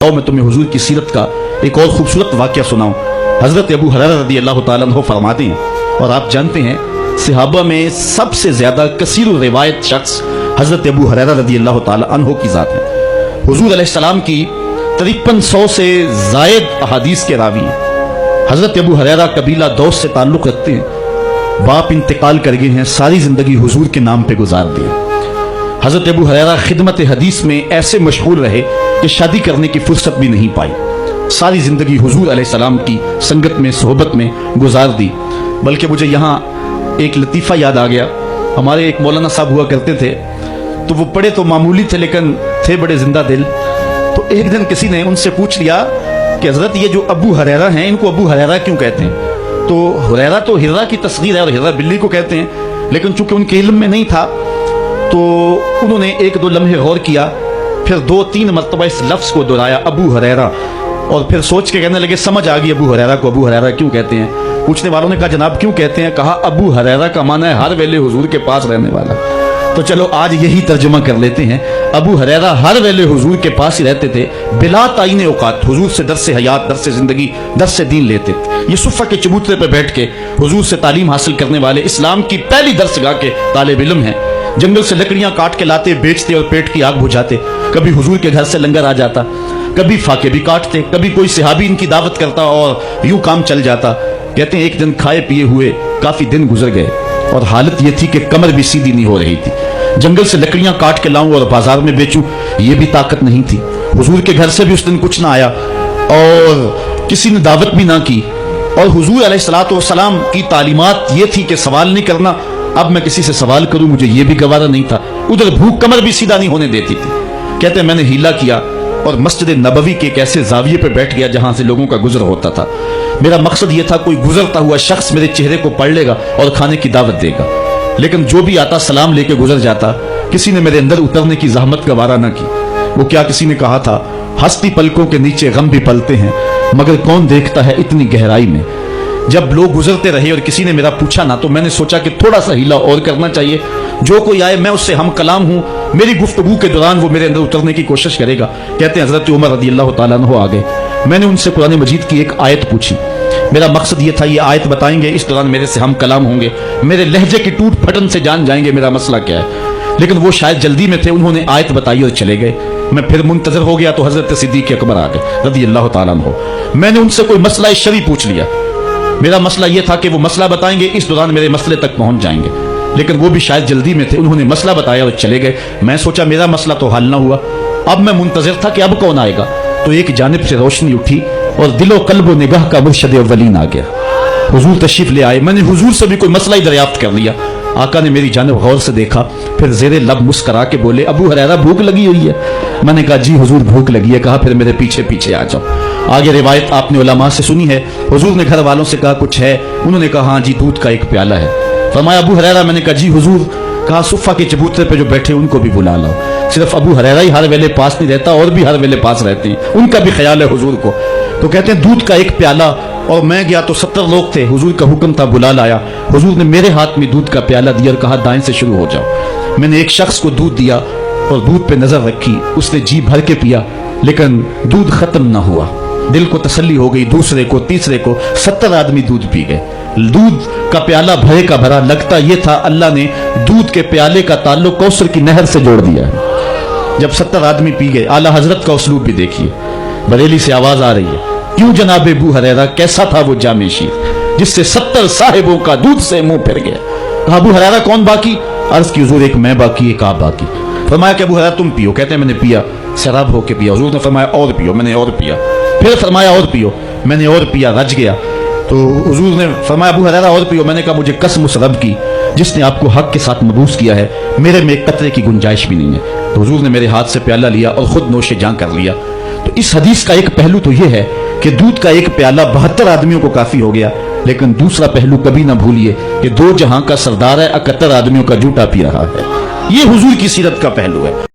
आओ मैं तुम्हें हुजूर की सीरत का एक और खूबसूरत वाक़या सुनाऊं। हज़रत अबू हुरैरा रज़ी अल्लाह ताला अन्हु फरमाते हैं, और आप जानते हैं सहाबा में सबसे ज़्यादा कसीर रिवायत शख्स हज़रत अबू हुरैरा रज़ी अल्लाह ताला अन्हु की ज़ात है। हुजूर अलैहिस्सलाम की 5300 से ज़ायद अहादीस के रावी हैं। हज़रत अबू हुरैरा कबीला दौस से ताल्लुक़ रखते हैं। बाप इंतकाल कर गए हैं, सारी ज़िंदगी हुजूर के नाम पे गुजार दी। हज़रत अबू हुरैरा खिदमत हदीस में ऐसे मशगूल रहे कि शादी करने की फुर्सत भी नहीं पाई। सारी ज़िंदगी हुजूर अलैहिस्सलाम की संगत में सोहबत में गुजार दी। बल्कि मुझे यहाँ एक लतीफ़ा याद आ गया। हमारे एक मौलाना साहब हुआ करते थे, तो वो पढ़े तो मामूली थे लेकिन थे बड़े जिंदा दिल। तो एक दिन किसी ने उनसे पूछ लिया कि हज़रत ये जो अबू हुरैरा हैं, इनको अबू हुरैरा क्यों कहते हैं? तो हुरैरा तो हिर्रा की तस्गीर है और हिर्रा बिल्ली को कहते हैं, लेकिन चूंकि उनके इल्म में नहीं था तो उन्होंने एक दो लम्हे गौर किया, फिर 2-3 मरतबा इस लफ्ज़ को दोहराया, अबू हुरैरा, और फिर सोच के कहने लगे समझ आ गई अबू हुरैरा को अबू हुरैरा क्यों कहते हैं। पूछने वालों ने कहा जनाब क्यों कहते हैं? कहा अबू हुरैरा का माना है हर वेले हुजूर के पास रहने वाला। तो चलो आज यही तर्जुमा कर लेते हैं। अबू हुरैरा हर वेले हुजूर के पास ही रहते थे, बिला ताईन औकात हुजूर से दर्स हयात, दर्स जिंदगी, दर्स दीन लेते थे। ये सुफ़ा के चबूतरे पर बैठ के हुजूर से तालीम हासिल करने वाले इस्लाम की पहली दर्सगाह के तालिब इल्म हैं। जंगल से लकड़ियां काट के लाते, बेचते और पेट की आग बुझाते। कभी हुजूर के घर से लंगर आ जाता, कभी फाके भी काटते, कभी कोई सहाबी इनकी दावत करता और यूं काम चल जाता। कहते हैं एक दिन खाए पिए हुए काफी दिन गुजर गए और हालत ये थी कि कमर भी सीधी नहीं हो रही थी। जंगल से लकड़ियां काट के लाऊं और बाजार में बेचूं, ये भी ताकत नहीं थी। हुजूर के घर से भी उस दिन कुछ ना आया और किसी ने दावत भी ना की। और हुजूर अलैहिस्सलातु वस्सलाम की तालीमात ये थी कि सवाल नहीं करना। अब मैं किसी से सवाल करूं मुझे ये भी गवारा नहीं था। उधर भूख कमर भी सीधा नहीं होने देती थी। कहते हैं मैंने हीला किया और मस्जिद नबवी के एक ऐसे जाविये पे बैठ गया जहां से लोगों का गुजर होता था। मेरा मकसद ये था कोई गुजरता हुआ शख्स मेरे चेहरे को पढ़ लेगा और खाने की दावत देगा, लेकिन जो भी आता सलाम लेके गुजर जाता। किसी ने मेरे अंदर उतरने की जहमत गवारा न की। वो क्या किसी ने कहा था, हस्ती पलकों के नीचे गम भी पलते हैं मगर कौन देखता है इतनी गहराई में। जब लोग गुजरते रहे और किसी ने मेरा पूछा ना, तो मैंने सोचा कि थोड़ा सा हीला और करना चाहिए। जो कोई आए मैं उससे हम कलाम हूं, मेरी गुफ्तगू के दौरान वो मेरे अंदर उतरने की कोशिश करेगा। कहते हैं हजरत उमर रज़ी अल्लाह ताला अन्हु आ गए। मैंने उनसे कुरान मजीद की एक आयत पूछी। मेरा मकसद ये था ये आयत बताएंगे, इस दौरान मेरे से हम कलाम होंगे, मेरे लहजे की टूट फटन से जान जाएंगे मेरा मसला क्या है। लेकिन वो शायद जल्दी में थे, उन्होंने आयत बताई और चले गए। मैं फिर मुंतजर हो गया तो हजरत सिद्दीक़ अकबर आ गए रज़ी अल्लाह ताला अन्हु। मैंने उनसे कोई मसला शरई पूछ लिया। मेरा मसला यह था कि वो मसला बताएंगे, इस दौरान मेरे मसले तक पहुंच जाएंगे, लेकिन वो भी शायद जल्दी में थे, उन्होंने मसला बताया और चले गए। मैं सोचा मेरा मसला तो हल ना हुआ। अब मैं मुंतजर था कि अब कौन आएगा। तो एक जानिब से रोशनी उठी और दिलो कल्बो निगाह का मुर्शद अव्वलीन आ गया। हुजूर तशरीफ ले आए। मैंने हुजूर से भी कोई मसला ही दरियाफ्त कर लिया। आका ने मेरी जानिब गौर से देखा, फिर ज़ेरे लब मुस्करा के बोले अबू हुरैरा भूख लगी हुई है? मैंने कहा जी हुजूर भूख लगी है। कहा फिर मेरे पीछे पीछे आ जाओ। आगे रिवायत आपने उलमा से सुनी है। हुजूर ने घर वालों से कहा कुछ है? उन्होंने कहा हाँ जी दूध का एक प्याला है। फरमाया अबू हुरैरा? मैंने कहा जी हुजूर। कहा सुफ़ा के चबूतरे पे जो बैठे उनको भी बुला लाओ। सिर्फ अबू हुरैरा ही हर वेले पास नहीं रहता, और भी हर वेले पास रहते हैं, उनका भी ख्याल है हुजूर को। तो कहते हैं दूध का एक प्याला, और मैं गया तो 70 लोग थे। हुजूर का हुक्म था बुला लाया। हुजूर ने मेरे हाथ में दूध का प्याला दिया और कहा दाएं से शुरू हो जाओ। मैंने एक शख्स को दूध दिया और दूध पे नजर रखी। उसने जी भर के पिया, लेकिन दूध खत्म ना हुआ। दिल को तसल्ली हो गई। दूसरे को, तीसरे को, 70 आदमी दूध पी गए। दूध का प्याला भरे का भरा। लगता यह था अल्लाह ने दूध के प्याले का ताल्लुक कौसर की नहर से जोड़ दिया है। जब 70 आदमी पी गए, आला हजरत का उसलूब भी देखिए। बरेली से आवाज आ रही है, क्यों जनाब अबू हुरैरा कैसा था वो जामे शीर जिससे 70 साहिबों का दूध से मुंह फिर गया। कहा अबू हुरैरा कौन बाकी? अर्ज की हुजूर एक मैं बाकी, एक आप बाकी। फरमाया कि अबू हुरैरा तुम पियो। कहते हैं मैंने पिया, शराब होके पिया। हुजूर ने फरमाया और पियो। मैंने और पिया। फिर फरमाया और पियो। मैंने और पिया, रज गया। तो हुजूर ने फरमाया अबू हुरैरा और पियो। मैंने कहा मुझे कसम उस रब की जिसने आपको हक के साथ मबूस किया है, मेरे में एक कतरे की गुंजाइश भी नहीं है। तो हुजूर ने मेरे हाथ से प्याला लिया और खुद नोशे जां कर लिया। तो इस हदीस का एक पहलू तो यह है कि दूध का एक प्याला 72 आदमियों को काफी हो गया, लेकिन दूसरा पहलू कभी ना भूलिए कि दो जहां का सरदार है, 71 आदमियों का जूटा पी रहा है। यह हुजूर की सीरत का पहलू है।